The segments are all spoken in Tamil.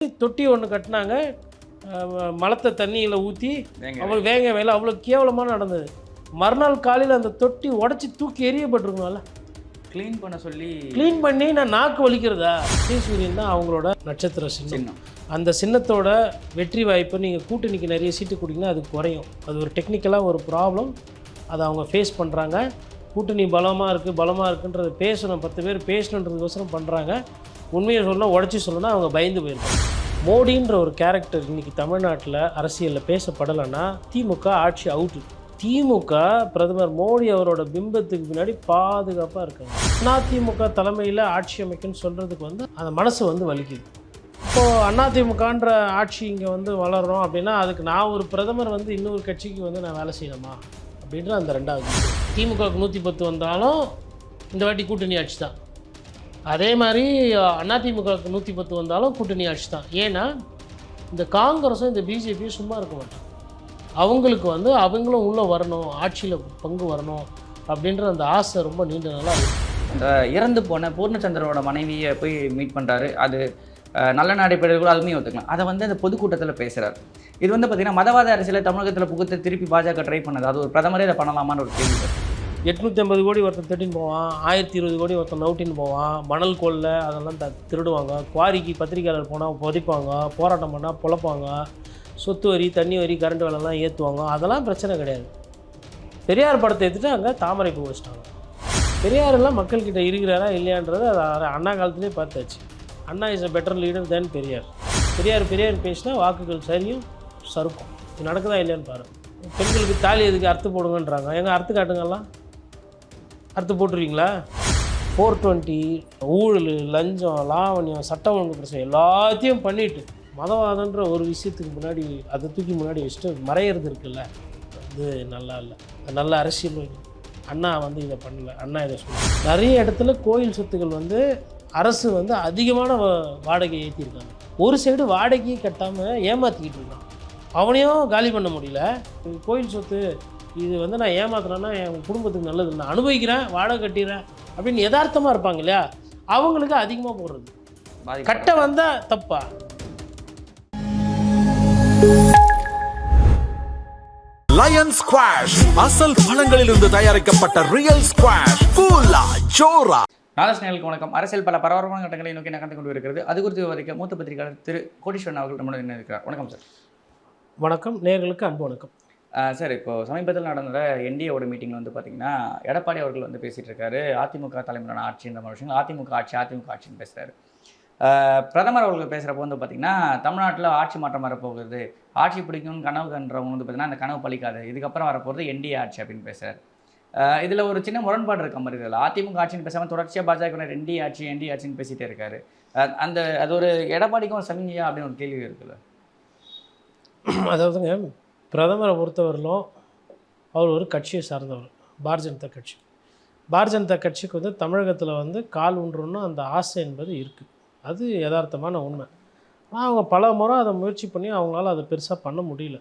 தொட்டி ஒன்று கட்டினாங்க, மலத்தை தண்ணியில் ஊற்றி அவ்வளோ வேங்க வேலை அவ்வளோ கேவலமாக நடந்தது. மறுநாள் காலையில் அந்த தொட்டி உடச்சி தூக்கி எறியப்பட்டிருக்கணும்ல. க்ளீன் பண்ண சொல்லி க்ளீன் பண்ணி நான் நாக்கு வலிக்கிறதா. சூரியன் தான் அவங்களோட நட்சத்திர சின்னம். அந்த சின்னத்தோட வெற்றி வாய்ப்பு நீங்கள் கூட்டணிக்கு நிறைய சீட்டு கொடுத்தீங்கன்னா அது குறையும். அது ஒரு டெக்னிக்கலாக ஒரு ப்ராப்ளம். அதை அவங்க ஃபேஸ் பண்ணுறாங்க. கூட்டணி பலமாக இருக்குன்றது பேசணும், 10 பேர் பேசணுன்றதுக்கோசரம் பண்ணுறாங்க. உண்மையை சொல்லணும், உடச்சி சொல்லணும்னா அவங்க பயந்து போயிருக்காங்க. மோடின்ற ஒரு கேரக்டர் இன்றைக்கி தமிழ்நாட்டில் அரசியலில் பேசப்படலைன்னா திமுக ஆட்சி அவுட்டு. திமுக பிரதமர் மோடி அவரோட பிம்பத்துக்கு பின்னாடி பாதுகாப்பாக இருக்காங்க. அதிமுக தலைமையில் ஆட்சி அமைக்குன்னு சொல்கிறதுக்கு அந்த மனசு வலிக்குது. இப்போது அதிமுகன்ற ஆட்சி இங்கே வளர்கிறோம் அப்படின்னா அதுக்கு நான் ஒரு பிரதமர் இன்னொரு கட்சிக்கு நான் வேலை செய்யணுமா அப்படின்ற அந்த ரெண்டாவது. திமுகவுக்கு 110 வந்தாலும் இந்த வாட்டி கூட்டணி ஆட்சி தான். அதே மாதிரி அதிமுகவுக்கு 110 வந்தாலும் கூட்டணி ஆட்சி தான். ஏன்னா இந்த காங்கிரஸும் இந்த பிஜேபியும் சும்மா இருக்க மாட்டாங்க. அவங்களுக்கு அவங்களும் உள்ளே வரணும், ஆட்சியில் பங்கு வரணும் அப்படின்ற அந்த ஆசை ரொம்ப நீண்ட நாளாக இருக்குது. அந்த இறந்து போன பூர்ணச்சந்திரனோட மனைவியை போய் மீட் பண்ணுறாரு. அது நல்ல நடைபெறுகள் கூட அதுவுமே ஒத்துக்கலாம். அதை அந்த பொதுக்கூட்டத்தில் பேசுகிறார். இது பார்த்திங்கன்னா மதவாத அரசியலை தமிழகத்தில் புகுத்த திருப்பி பாஜக ட்ரை பண்ணது. அது ஒரு பிரதமரே இதை பண்ணலாமான்னு ஒரு கேள்வி. 850 கோடி ஒருத்தன் திருட்டின்னு போவான், 1020 கோடி ஒருத்தன் நவுட்டின்னு போவான், மணல் கொள்ள அதெல்லாம் திருடுவாங்க, குவாரிக்கு பத்திரிக்கையாளர் போனால் புதைப்பாங்க, போராட்டம் பண்ணால் பொழப்பாங்க, சொத்து வரி, தண்ணி வரி, கரண்ட் வேலைலாம் ஏற்றுவாங்க. அதெல்லாம் பிரச்சனை கிடையாது. பெரியார் படத்தை எடுத்துகிட்டு அங்கே தாமரை பூ வச்சிட்டாங்க. பெரியாரெல்லாம் மக்கள்கிட்ட இருக்கிறாரா இல்லையான்றது அது அண்ணா காலத்துலேயே பார்த்தாச்சு. அண்ணா இஸ் அ பெட்டர் லீடர் தேன் பெரியார். பெரியார் பேசினா வாக்குகள் சரியும் சறுக்கும். இது நடக்குதா இல்லையான்னு பாருங்கள். பெண்களுக்கு தாலி எதுக்கு அறுத்து போடுங்கன்றாங்க. எங்கள் அறுத்து காட்டுங்கலாம், அறுத்து போட்டுருவீங்களா? 420 ஊழல், லஞ்சம், லாவணியம், சட்ட ஒழுங்கு பிரச்சனை எல்லாத்தையும் பண்ணிவிட்டு மதவாதன்ற ஒரு விஷயத்துக்கு முன்னாடி அதை தூக்கி முன்னாடி வச்சுட்டு மறையிறது இருக்குல்ல, அது நல்லா இல்லை. நல்ல அரசியல் அண்ணா இதை பண்ணல. அண்ணா இதை சொல்ல நிறைய இடத்துல கோயில் சொத்துக்கள் அரசு அதிகமான வாடகை ஏற்றிருக்காங்க. ஒரு சைடு வாடகையை கட்டாமல் ஏமாற்றிக்கிட்டு இருக்கான். அவனையும் காலி பண்ண முடியல. கோயில் சொத்து இது நான் ஏமாத்துறேன்னா என் குடும்பத்துக்கு நல்லது, நான் அனுபவிக்கிறேன், வாடகை கட்டிடுறேன் அப்படின்னு யதார்த்தமாக இருப்பாங்க இல்லையா, அவங்களுக்கு அதிகமாக போடுறது. கட்ட வந்தால் தப்பா? லயன் ஸ்குவாஷ் அசல் பழங்களிலிருந்து தயாரிக்கப்பட்ட ரியல் ஸ்குவாஷ் ஃபுல்லா ஜோரா. நாளேஸ்நேயர்களுக்கு வணக்கம். அரசியல் பல பரபரப்பான கட்டங்களை நோக்கி நகர்ந்து கொண்டு இருக்கிறது. அது குறித்து விவரிக்க மூத்த பத்திரிகையாளர் திரு கோடீஸ்வரன் அவர்கள் நம்முடன் என்ன இருக்கிறார். வணக்கம் சார். வணக்கம். நேயர்களுக்கு அன்பு வணக்கம் சார். இப்போது சமீபத்தில் நடந்த என்டிஏவோட மீட்டிங்கில் பார்த்திங்கன்னா எடப்பாடி அவர்கள் பேசிகிட்டு இருக்காரு. அதிமுக தலைமையிலான ஆட்சின்ற மாதிரி விஷயங்கள், அதிமுக ஆட்சின்னு பேசுகிறாரு. பிரதமர் அவர்கள் பேசுகிறப்போ பார்த்திங்கன்னா தமிழ்நாட்டில் ஆட்சி மாற்றம் வரப்போகுது, ஆட்சி பிடிக்கும்னு கனவு கன்றவங்க பார்த்திங்கன்னா அந்த கனவு பழிக்காது, இதுக்கப்புறம் வரப்போகிறது என்டிஏ ஆட்சி அப்படின்னு பேசுகிறார். இதில் ஒரு சின்ன முரண்பாடு இருக்க மாதிரி இதில் அதிமுக ஆட்சின்னு பேசாமல் தொடர்ச்சியாக பாஜக என்டிஏ ஆட்சின்னு பேசிகிட்டே இருக்காரு. அது ஒரு எடப்பாடிக்கும் ஒரு சமிஞ்சையா அப்படின்னு ஒரு கேள்வி இருக்குல்ல. அதாவதுங்க, பிரதமரை பொறுத்தவரையிலும் அவர் ஒரு கட்சியை சார்ந்தவர், பாரதிய ஜனதா கட்சி. பாரதிய ஜனதா கட்சிக்கு தமிழகத்தில் கால் ஊன்றணும்னு அந்த ஆசை என்பது இருக்குது. அது யதார்த்தமான உண்மை. ஆனால் அவங்க பல முறை அதை முயற்சி பண்ணி அவங்களால அதை பெருசாக பண்ண முடியல.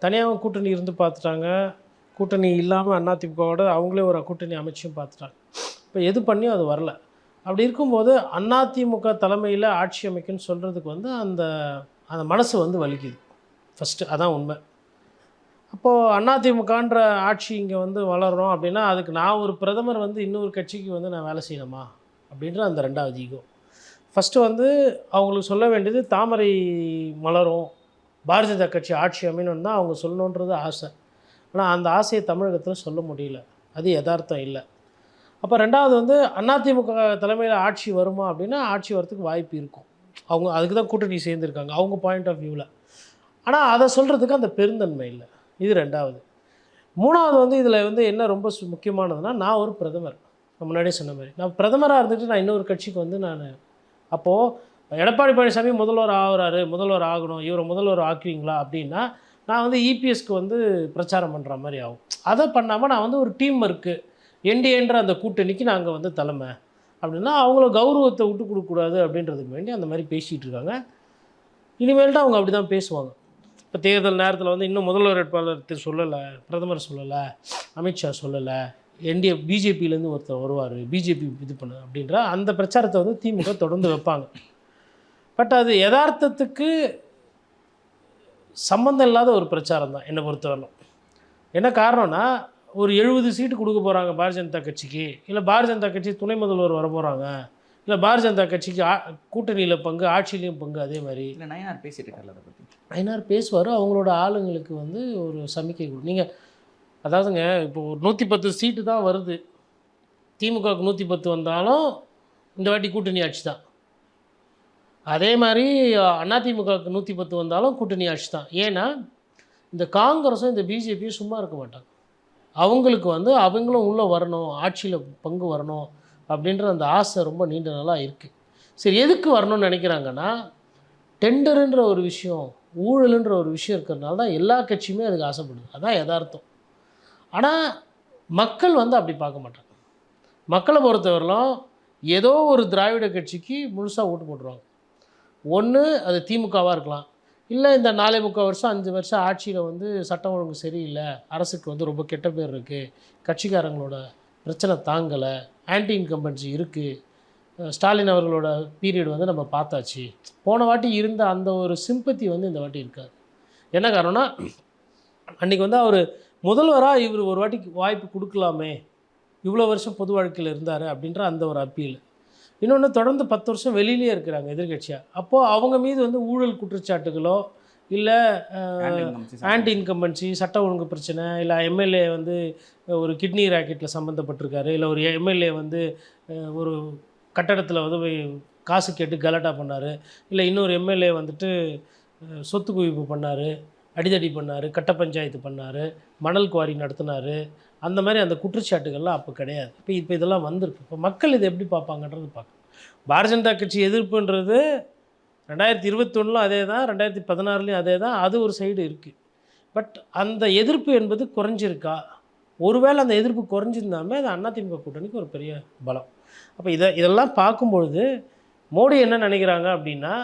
தனியாக கூட்டணி இருந்து பார்த்துட்டாங்க, கூட்டணி இல்லாமல் அதிமுகவோட அவங்களே ஒரு கூட்டணி அமைச்சியும் பார்த்துட்டாங்க. இப்போ எது பண்ணியும் அது வரல. அப்படி இருக்கும்போது அதிமுக தலைமையில் ஆட்சி அமைக்குன்னு சொல்கிறதுக்கு அந்த அந்த மனசு வலிக்குது. ஃபஸ்ட்டு அதான் உண்மை. அப்போது அதிமுகன்ற ஆட்சி இங்கே வளர்கிறோம் அப்படின்னா அதுக்கு நான் ஒரு பிரதமர் இன்னொரு கட்சிக்கு நான் வேலை செய்யணுமா அப்படின்ற அந்த ரெண்டாவது ஈகோ. ஃபஸ்ட்டு அவங்களுக்கு சொல்ல வேண்டியது தாமரை மலரும், பாரதிய ஜனதா கட்சி ஆட்சி அமையணுன்னு தான் அவங்க சொல்லணுன்றது ஆசை. ஆனால் அந்த ஆசையை தமிழகத்தில் சொல்ல முடியல, அது யதார்த்தம் இல்லை. அப்போ ரெண்டாவது அதிமுக தலைமையில் ஆட்சி வருமா அப்படின்னா ஆட்சி வரத்துக்கு வாய்ப்பு இருக்கும். அவங்க அதுக்கு தான் கூட்டணி சேர்ந்துருக்காங்க அவங்க பாயிண்ட் ஆஃப் வியூவில். ஆனால் அதை சொல்கிறதுக்கு அந்த பெருந்தன்மை இல்லை. இது ரெண்டாவது. மூணாவது இதில் என்ன ரொம்ப முக்கியமானதுன்னா, நான் ஒரு பிரதமர். நான் முன்னாடியே சொன்ன மாதிரி நான் பிரதமராக இருந்துட்டு நான் இன்னொரு கட்சிக்கு நான் அப்போது எடப்பாடி பழனிசாமி முதல்வர் ஆகணும், இவரை முதல்வர் ஆக்குவீங்களா அப்படின்னா நான் இபிஎஸ்க்கு பிரச்சாரம் பண்ணுற மாதிரி ஆகும். அதை பண்ணாமல் நான் ஒரு டீம் ஒர்க்கு என்டிஏன்ற அந்த கூட்டணிக்கு நாங்கள் தலைமை அப்படின்னா அவங்கள கௌரவத்தை விட்டு கொடுக்கக்கூடாது அப்படின்றதுக்கு வேண்டி அந்த மாதிரி பேசிகிட்டு இருக்காங்க. இனிமேல்ட்டு அவங்க அப்படி தான் பேசுவாங்க. இப்போ தேர்தல் நேரத்தில் இன்னும் முதல்வர் வேட்பாளர் சொல்லலை, பிரதமர் சொல்லலை, அமித்ஷா சொல்லலை, என்டிஏ பிஜேபியிலேருந்து ஒருத்தர் வருவார், பிஜேபி இது பண்ணு அப்படின்ற அந்த பிரச்சாரத்தை திமுக தொடர்ந்து வைப்பாங்க. பட் அது யதார்த்தத்துக்கு சம்மந்தம் இல்லாத ஒரு பிரச்சாரம் தான் என்னை பொறுத்தவரைக்கும். என்ன காரணம்னா, ஒரு 70 சீட்டு கொடுக்க போகிறாங்க பாரதிய ஜனதா கட்சிக்கு, இல்லை பாரதிய ஜனதா கட்சி துணை முதல்வர் வர போகிறாங்க, இல்லை பாரதிய ஜனதா கட்சிக்கு கூட்டணியில் பங்கு, ஆட்சியிலையும் பங்கு. அதே மாதிரி இல்லை நயனார் பேசிட்டு இருக்கார்ல அதை பற்றி. நயனார் பேசுவார். அவங்களோட ஆளுங்களுக்கு வந்து ஒரு சமிக்கை நீங்கள் அதாவதுங்க, இப்போ ஒரு 110 சீட்டு தான் வருது. திமுகவுக்கு 110 வந்தாலும் இந்த வாட்டி கூட்டணி ஆட்சி தான். அதே மாதிரி அதிமுகவுக்கு 110 வந்தாலும் கூட்டணி ஆட்சி தான். ஏன்னா இந்த காங்கிரஸும் இந்த பிஜேபியும் சும்மா இருக்க மாட்டாங்க. அவங்களுக்கு வந்து அவங்களும் உள்ளே வரணும், ஆட்சியில் பங்கு வரணும் அப்படின்ற அந்த ஆசை ரொம்ப நீண்ட நாளாக இருக்குது. சரி, எதுக்கு வரணும்னு நினைக்கிறாங்கன்னா, டெண்டருன்ற ஒரு விஷயம், ஊழலுன்ற ஒரு விஷயம் இருக்கிறதுனால தான் எல்லா கட்சியுமே அதுக்கு ஆசைப்படுது. அதான் யதார்த்தம். ஆனால் மக்கள் வந்து அப்படி பார்க்க மாட்டாங்க. மக்களை பொறுத்தவரையிலும் ஏதோ ஒரு திராவிட கட்சிக்கு முழுசாக ஓட்டு போட்டுருவாங்க. ஒன்று அது திமுகவாக இருக்கலாம், இல்லை இந்த 4.25 வருஷம் 5 வருஷம் ஆட்சியில் வந்து சட்டம் ஒழுங்கு சரியில்லை, அரசுக்கு வந்து ரொம்ப கெட்ட பேர் இருக்குது, கட்சிக்காரங்களோட பிரச்சனை தாங்கலை, ஆன்டி இன்கம்பன்சி இருக்குது, ஸ்டாலின் அவர்களோட பீரியட் வந்து நம்ம பார்த்தாச்சு, போன வாட்டி இருந்த அந்த ஒரு சிம்பத்தி வந்து இந்த வாட்டி இருக்காது. என்ன காரணம்னா, அன்றைக்கி வந்து அவர் முதல்வராக இவர் ஒரு வாட்டிக்கு வாய்ப்பு கொடுக்கலாமே, இவ்வளோ வருஷம் பொது வாழ்க்கையில் இருந்தார் அப்படின்ற அந்த ஒரு அப்பீல். இன்னொன்று, தொடர்ந்து 10 வருஷம் வெளியிலே இருக்கிறாங்க எதிர்கட்சியாக. அப்போது அவங்க மீது வந்து ஊழல் குற்றச்சாட்டுகளோ, இல்லை ஆன்டி இன்கம்பன்சி, சட்ட ஒழுங்கு பிரச்சனை, இல்லை எம்எல்ஏ வந்து ஒரு கிட்னி ராக்கெட்டில் சம்மந்தப்பட்டிருக்காரு, இல்லை ஒரு எம்எல்ஏ வந்து ஒரு கட்டடத்தில் வந்து காசு கேட்டு கலாட்டா பண்ணார், இல்லை இன்னொரு எம்எல்ஏ வந்துட்டு சொத்து குவிப்பு பண்ணார், அடிதடி பண்ணார், கட்ட பஞ்சாயத்து பண்ணார், மணல் குவாரி நடத்தினார், அந்த மாதிரி அந்த குற்றச்சாட்டுகள்லாம் அப்போ கிடையாது. இப்போ இதெல்லாம் வந்திருக்கு. இப்போ மக்கள் இதை எப்படி பார்ப்பாங்கன்றது பார்க்கணும். பாரதிய ஜனதா கட்சி எதிர்ப்புன்றது 2021 அதே தான், 2016 அதே தான். அது ஒரு சைடு இருக்குது. பட் அந்த எதிர்ப்பு என்பது குறைஞ்சிருக்கா? ஒருவேளை அந்த எதிர்ப்பு குறைஞ்சிருந்தாமே அது அதிமுக கூட்டணிக்கு ஒரு பெரிய பலம். அப்போ இதெல்லாம் பார்க்கும்பொழுது மோடி என்ன நினைக்கிறாங்க அப்படின்னா,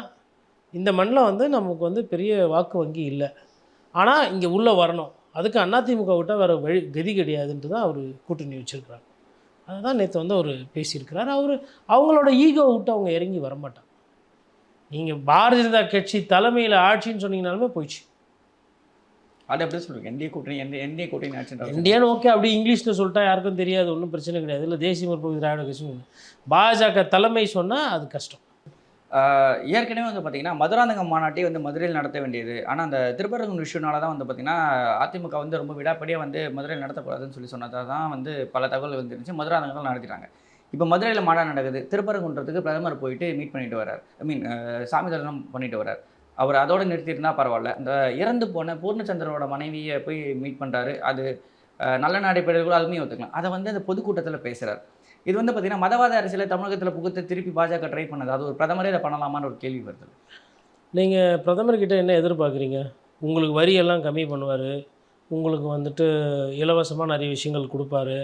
இந்த மண்ணில் வந்து நமக்கு வந்து பெரிய வாக்கு வங்கி இல்லை, ஆனால் இங்கே உள்ளே வரணும், அதுக்கு அதிமுக விட்டால் வேறு வழி கதி கிடையாதுன்ட்டு தான் அவர் கூட்டணி வச்சுருக்கிறாங்க. அதுதான் நேற்று வந்து அவர் பேசியிருக்கிறார். அவங்களோட ஈகோவை விட்டு அவங்க இறங்கி வரமாட்டாங்க. நீங்கள் பாரதிய ஜனதா கட்சி தலைமையில் ஆட்சின்னு சொன்னீங்கனாலுமே போயிடுச்சு. அது எப்படி சொல்கிறீங்க? என்டிஏ கூட்டணி ஆட்சி, இந்தியான்னு ஓகே, அப்படி இங்கிலீஷில் சொல்லிட்டா யாருக்கும் தெரியாது, ஒன்றும் பிரச்சனை கிடையாது. இல்லை தேசிய முற்போக்கு திராவிட கட்சி, பாஜக தலைமை சொன்னால் அது கஷ்டம். ஏற்கனவே வந்து பார்த்திங்கன்னா மதுராந்தகம் மாநாட்டை வந்து மதுரையில் நடத்த வேண்டியது, ஆனால் அந்த திருப்பரங்குன்ற இஷ்யூனால தான் வந்து பார்த்திங்கன்னா அதிமுக வந்து ரொம்ப விடாப்படியாக வந்து மதுரையில் நடத்தக்கூடாதுன்னு சொல்லி சொன்னதாக தான் வந்து பல தகவல் வந்துருந்துச்சு. மதுராந்தகம் நடத்திட்டாங்க. இப்போ மதுரையில் மாநாடு நடக்குது, திருப்பரங்குன்றத்துக்கு பிரதமர் போயிட்டு மீட் பண்ணிட்டு வர்றார், சாமி தரிசனம் பண்ணிட்டு வர்றார். அவர் அதோடு நிறுத்தியிருந்தால் பரவாயில்ல. இந்த இறந்து போன பூர்ணச்சந்திரனோட மனைவியை போய் மீட் பண்ணுறாரு, அது நல்ல நடைபெறக்கூட அதுவுமே ஒத்துக்கலாம். அதை வந்து அந்த பொதுக்கூட்டத்தில் பேசுகிறார். இது வந்து பார்த்திங்கன்னா மதவாத அரசியலை தமிழகத்தில் புகுத்து திருப்பி பாஜக ட்ரை பண்ணது, அது ஒரு பிரதமரே இதை பண்ணலாமான்னு ஒரு கேள்வி வருது. நீங்கள் பிரதமர்கிட்ட என்ன எதிர்பார்க்குறீங்க? உங்களுக்கு வரியெல்லாம் கம்மி பண்ணுவார், உங்களுக்கு வந்துட்டு இலவசமாக நிறைய விஷயங்கள் கொடுப்பாரு,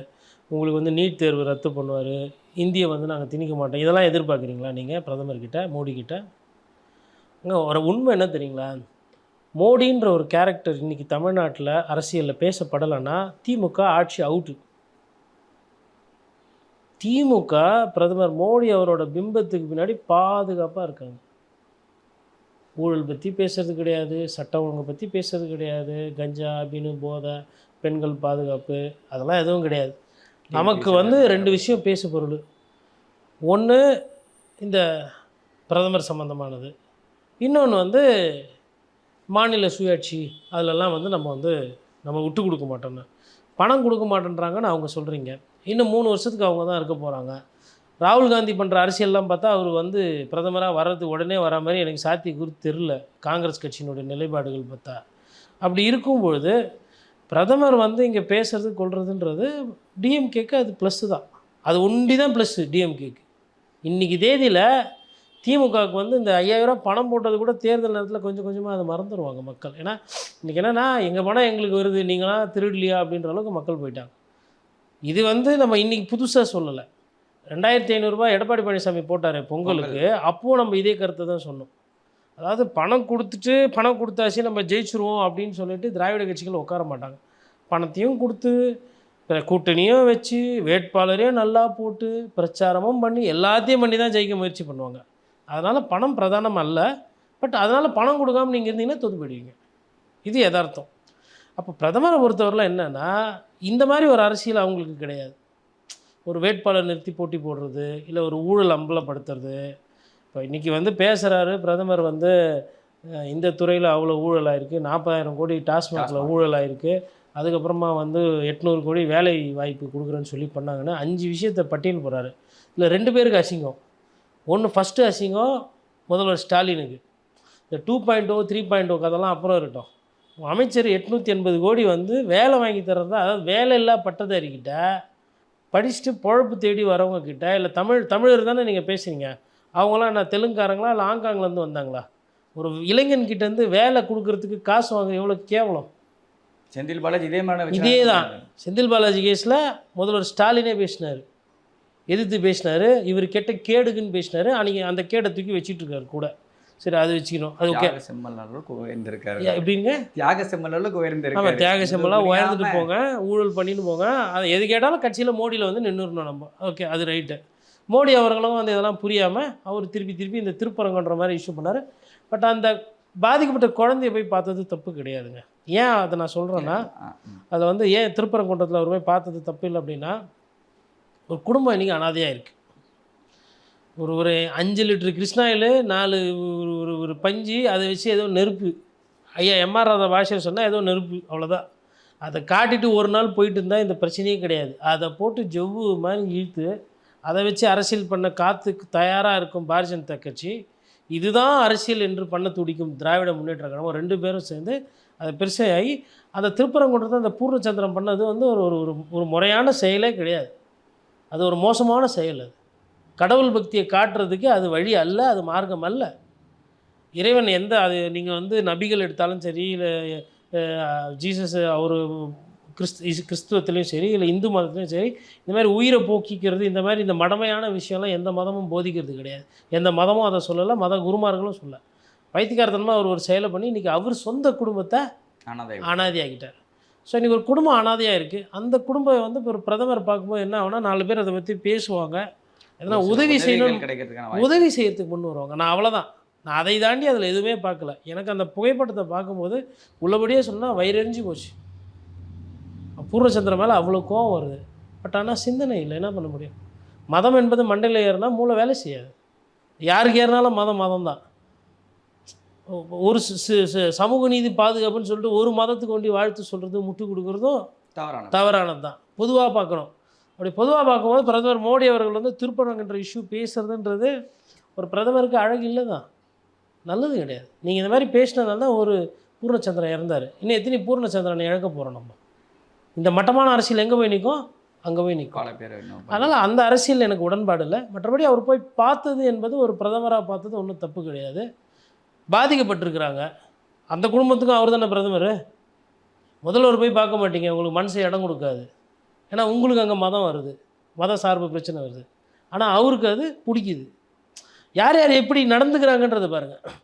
உங்களுக்கு வந்து நீட் தேர்வு ரத்து பண்ணுவார், இந்தியை வந்து நாங்கள் திணிக்க மாட்டோம், இதெல்லாம் எதிர்பார்க்குறீங்களா நீங்கள் பிரதமர்கிட்ட, மோடிக்கிட்ட? ஒரு உண்மை என்ன தெரியுங்களா? மோடின்ற ஒரு கேரக்டர் இன்றைக்கி தமிழ்நாட்டில் அரசியலில் பேசப்படலைன்னா திமுக ஆட்சி அவுட்டு. திமுக பிரதமர் மோடி அவரோட பிம்பத்துக்கு பின்னாடி பாதுகாப்பாக இருக்காங்க. ஊழல் பற்றி பேசுறது கிடையாது, சட்ட ஒழுங்கை பற்றி பேசுறது கிடையாது, கஞ்சா அபினு போதை, பெண்கள் பாதுகாப்பு, அதெல்லாம் எதுவும் கிடையாது. நமக்கு வந்து 2 விஷயம் பேசு பொருள். ஒன்று இந்த பிரதமர் சம்மந்தமானது, இன்னொன்று வந்து மாநில சுயாட்சி. அதிலெல்லாம் வந்து நம்ம விட்டு கொடுக்க மாட்டோம்னு, பணம் கொடுக்க மாட்டேன்றாங்கன்னு அவங்க சொல்கிறீங்க. இன்னும் 3 வருஷத்துக்கு அவங்க தான் இருக்க போகிறாங்க. ராகுல் காந்தி பண்ணுற அரசியல்லாம் பார்த்தா அவர் வந்து பிரதமராக வர்றது உடனே வர மாதிரி எனக்கு சாத்தியக்கூறு தெரில, காங்கிரஸ் கட்சியினுடைய நிலைப்பாடுகள் பார்த்தா. அப்படி இருக்கும்பொழுது பிரதமர் வந்து இங்கே பேசுகிறது கொள்றதுன்றது டிஎம்கேக்கு அது ப்ளஸ்ஸு தான். அது ஒண்டி தான் ப்ளஸ்ஸு டிஎம்கேக்கு. இன்றைக்கி தேதியில் திமுகவுக்கு வந்து இந்த 5000 பணம் போட்டது கூட தேர்தல் நேரத்தில் கொஞ்சம் கொஞ்சமாக அதை மறந்துடுவாங்க மக்கள். ஏன்னா இன்றைக்கி என்னென்னா, எங்கள் பணம் எங்களுக்கு வருது, நீங்களாம் திருடலையா அப்படின்ற அளவுக்கு மக்கள் போயிட்டாங்க. இது வந்து நம்ம இன்றைக்கி புதுசாக சொல்லலை. 2500 எடப்பாடி பழனிசாமி போட்டார் பொங்கலுக்கு, அப்போது நம்ம இதே கருத்தை தான் சொன்னோம். அதாவது பணம் கொடுத்தாச்சு நம்ம ஜெயிச்சிருவோம் அப்படின்னு சொல்லிட்டு திராவிட கட்சிகள் உட்கார மாட்டாங்க. பணத்தையும் கொடுத்து கூட்டணியும் வச்சு வேட்பாளரையும் நல்லா போட்டு பிரச்சாரமும் பண்ணி எல்லாத்தையும் பண்ணி தான் ஜெயிக்க முயற்சி பண்ணுவாங்க. அதனால் பணம் பிரதானம் அல்ல. பட் அதனால் பணம் கொடுக்காம நீங்கள் இருந்தீங்கன்னா தோற்று போயிடுவீங்க. இது யதார்த்தம். அப்போ பிரதமரை பொறுத்தவரைலாம் என்னென்னா, இந்த மாதிரி ஒரு அரசியல் அவங்களுக்கு கிடையாது. ஒரு வேட்பாளர் நிறுத்தி போட்டி போடுறது, இல்லை ஒரு ஊழல் அம்பலப்படுத்துறது. இப்போ இன்றைக்கி வந்து பேசுகிறாரு பிரதமர் வந்து இந்த துறையில் அவ்வளோ ஊழல் ஆயிருக்கு, 40,000 கோடி டாஸ்மாகில் ஊழல் ஆயிருக்கு, அதுக்கப்புறமா வந்து 800 கோடி வேலை வாய்ப்பு கொடுக்குறேன்னு சொல்லி பண்ணாங்கன்னு 5 விஷயத்தை பட்டியல் போடுறாரு. இல்லை 2 பேருக்கு அசிங்கம். ஒன்று ஃபஸ்ட்டு அசிங்கம் முதல்வர் ஸ்டாலினுக்கு. இந்த 2.0 3.0 கதெல்லாம் அப்புறம் இருக்கட்டும். அமைச்சர் 880 கோடி வந்து வேலை வாங்கி தர்றதா, அதாவது வேலை இல்லா பட்டதாரிக்கிட்ட படிச்சுட்டு பொழப்பு தேடி வரவங்க கிட்ட, இல்லை தமிழர் தானே நீங்கள் பேசுகிறீங்க, அவங்களாம் என்ன தெலுங்குக்காரங்களா இல்லை ஆங்காங்லேருந்து வந்தாங்களா? ஒரு இளைஞன்கிட்டேருந்து வேலை கொடுக்கறதுக்கு காசு வாங்க எவ்வளோ கேவலம். செந்தில் பாலாஜி இதே தான் செந்தில் பாலாஜி கேஸில் முதல்வர் ஸ்டாலினே பேசினார், எதிர்த்து பேசினார், இவர் கெட்ட கேடுக்குன்னு பேசினார். அன்றைக்கி அந்த கேடை தூக்கி வச்சிட்ருக்காரு கூட. சரி, அது வச்சுக்கணும். அது ஓகே. எப்படிங்க தியாக செம்மலுக்கு உயர்ந்திருக்காரு. ஆமாம், தியாக செம்மலாக உயர்ந்துட்டு போங்க, ஊழல் பண்ணிட்டு போங்க. அது எது கேட்டாலும் கட்சியில் மோடியில் வந்து நின்றுடணும் நம்ம. ஓகே, அது ரைட்டு. மோடி அவர்களும் வந்து இதெல்லாம் புரியாமல் அவர் திருப்பி இந்த திருப்பரங்கன்ற மாதிரி இஷ்யூ பண்ணார். பட் அந்த பாதிக்கப்பட்ட குழந்தைய போய் பார்த்தது தப்பு கிடையாதுங்க. ஏன் அதை நான் சொல்கிறேன்னா, அதை வந்து ஏன் திருப்பரங்குன்றத்தில் அவர் போய் பார்த்தது தப்பு இல்லை அப்படின்னா, ஒரு குடும்பம் இன்றைக்கி அனாதையாக இருக்குது. ஒரு 5 லிட்டரு கிருஷ்ணாயில் 4 ஒரு பஞ்சு, அதை வச்சு ஏதோ நெருப்பு, ஐயா எம்ஆர் ராதா பாஷையில் சொன்னால் ஏதோ நெருப்பு, அவ்வளோதான். அதை காட்டிட்டு ஒரு நாள் போயிட்டு இருந்தால் இந்த பிரச்சனையே கிடையாது. அதை போட்டு ஜவ்வு மாதிரி இழுத்து அதை வச்சு அரசியல் பண்ண காத்துக்கு தயாராக இருக்கும் பாரதிய ஜனதா கட்சி. இதுதான் அரசியல் என்று பண்ண துடிக்கும் திராவிட முன்னேற்ற கழகம். 2 பேரும் சேர்ந்து அதை பெருசாகி அந்த திருப்பரங்குன்றத்தை அந்த பூர்ணச்சந்திரன் பண்ணது வந்து ஒரு முறையான செயலே கிடையாது. அது ஒரு மோசமான செயல். அது கடவுள் பக்தியை காட்டுறதுக்கு அது வழி அல்ல, அது மார்க்கம் அல்ல. இறைவன் அது நீங்கள் வந்து நபிகள் எடுத்தாலும் சரி, இல்லை ஜீசஸ் அவர் கிறிஸ்துவத்துலேயும் சரி, இல்லை இந்து மதத்துலேயும் சரி, இந்த மாதிரி உயிரை போக்கிக்கிறது, இந்த மாதிரி இந்த மடமையான விஷயம்லாம் எந்த மதமும் போதிக்கிறது கிடையாது. எந்த மதமும் அதை சொல்லலை, மத குருமார்களும் சொல்ல. பைத்தியக்காரத்தனமாக அவர் ஒரு செயலை பண்ணி இன்றைக்கி அவர் சொந்த குடும்பத்தை அனாதையாகிட்டார். ஸோ இன்றைக்கி ஒரு குடும்பம் அனாதையாக இருக்குது. அந்த குடும்பம் வந்து இப்போ ஒரு பிரதமர் பார்க்கும்போது என்ன ஆகுனா, 4 பேர் அதை பற்றி பேசுவாங்க, எதனா உதவி செய்யறதுக்கு முன் வருவாங்க. நான் அவ்வளோதான். நான் அதை தாண்டி அதில் எதுவுமே பார்க்கல. எனக்கு அந்த புகைப்படத்தை பார்க்கும்போது உள்ளபடியே சொன்னால் வயிறெறிஞ்சு போச்சு. பூர்ணச்சந்திரன் மேலே அவ்வளோ கோவம் வருது. பட் ஆனால் சிந்தனை இல்லை, என்ன பண்ண முடியும்? மதம் என்பது மண்டையில் ஏறினா மூளை வேலை செய்யாது. யாருக்கு ஏறினாலும் மதம் தான். ஒரு சமூக நீதி பாதுகாப்புன்னு சொல்லிட்டு ஒரு மதத்துக்கு வேண்டி வாழ்த்து சொல்கிறது, முட்டு கொடுக்குறதும் தவறானது தான். பொதுவாக பார்க்கணும். அப்படி பொதுவாக பார்க்கும்போது பிரதமர் மோடி அவர்கள் வந்து திருப்பரங்குன்ற இஷ்யூ பேசுகிறதுன்றது ஒரு பிரதமருக்கு அழகு இல்லை தான், நல்லது கிடையாது. நீங்கள் இந்த மாதிரி பேசினதால தான் ஒரு பூர்ணச்சந்திரன் இறந்தார். இன்னும் எத்தனை பூர்ணச்சந்திரனை இழக்க போகிறோம் நம்ம? இந்த மட்டமான அரசியல் எங்கே போய் நிற்கும்? அங்கே போய் நிற்கும். அதனால் அந்த அரசியல் எனக்கு உடன்பாடு இல்லை. மற்றபடி அவர் போய் பார்த்தது என்பது ஒரு பிரதமராக பார்த்தது ஒன்றும் தப்பு கிடையாது. பாதிக்கப்பட்டிருக்கிறாங்க அந்த குடும்பத்துக்கும். அவர் தானே பிரதமர். முதல்வர் போய் பார்க்க மாட்டீங்க, உங்களுக்கு மனசு இடம் கொடுக்காது. ஏன்னா உங்களுக்கு அங்கே மதம் வருது, மத சார்பு பிரச்சனை வருது. ஆனால் அவருக்கு அது பிடிக்குது. யார் யார் எப்படி நடந்துக்கிறாங்கன்றதை பாருங்கள்.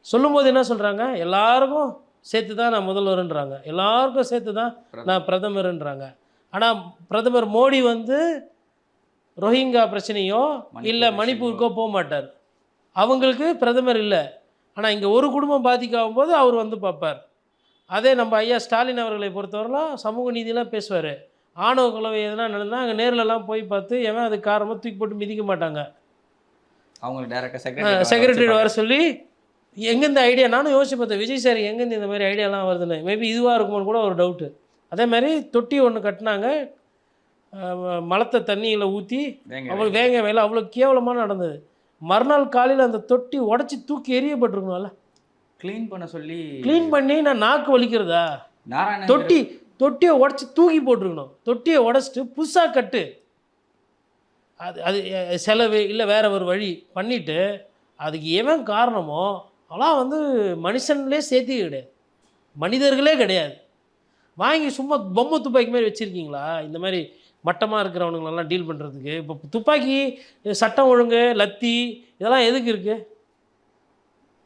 சொல்லும்போது என்ன சொல்கிறாங்க, எல்லாருக்கும் சேர்த்து தான் நான் முதல்வருன்றாங்க, எல்லாருக்கும் சேர்த்து தான் நான் பிரதமருன்றாங்க. ஆனால் பிரதமர் மோடி வந்து ரோஹிங்கா பிரச்சனையோ இல்லை மணிப்பூருக்கோ போக மாட்டார். அவங்களுக்கு பிரதமர் இல்லை. ஆனால் இங்கே ஒரு குடும்பம் பாதிக்காகும் போது அவர் வந்து பார்ப்பார். அதே நம்ம ஐயா ஸ்டாலின் அவர்களை பொறுத்தவரைலாம் சமூக நீதியெலாம் பேசுவார். ஆணவ கலவை எதனா நடந்தால் அங்கே நேரிலலாம் போய் பார்த்து எவன் அது காரணமாக தூக்கி போட்டு மிதிக்க மாட்டாங்க. அவங்களுக்கு டேரெக்டாக செக்ரட்டரி வர சொல்லி எங்கேருந்து ஐடியா, நானும் யோசிச்சு பார்த்தேன், விஜய் சார் எங்கேருந்து இந்த மாதிரி ஐடியாலாம் வருதுன்னு. மேபி இதுவாக இருக்குமோன்னு கூட ஒரு டவுட்டு. அதே மாதிரி தொட்டி ஒன்று கட்டினாங்க, மலத்தை தண்ணியில் ஊற்றி அவ்வளோ வேங்க வேலை அவ்வளோ கேவலமாக நடந்தது. மறுநாள் காலையில் அந்த தொட்டி உடச்சி தூக்கி எரியப்பட்டிருக்கணும்ல. க்ளீன் பண்ண சொல்லி க்ளீன் பண்ணி நான் நாக்கு வலிக்கிறதா? தொட்டியை உடச்சி தூக்கி போட்டிருக்கணும். தொட்டியை உடச்சிட்டு புதுசாக கட்டு, அது செலவு இல்லை வேற ஒரு வழி பண்ணிவிட்டு அதுக்கு எவன் காரணமோ அதெல்லாம் வந்து மனுஷன்லேயே சேர்த்தி கிடையாது, மனிதர்களே கிடையாது. வாங்கி சும்மா பொம்மை துப்பாக்கி மாதிரி வச்சுருக்கீங்களா? இந்த மாதிரி மட்டமாக இருக்கிறவனுங்களெல்லாம் டீல் பண்ணுறதுக்கு. இப்போ துப்பாக்கி, சட்டம் ஒழுங்கு, லத்தி இதெல்லாம் எதுக்கு இருக்குது?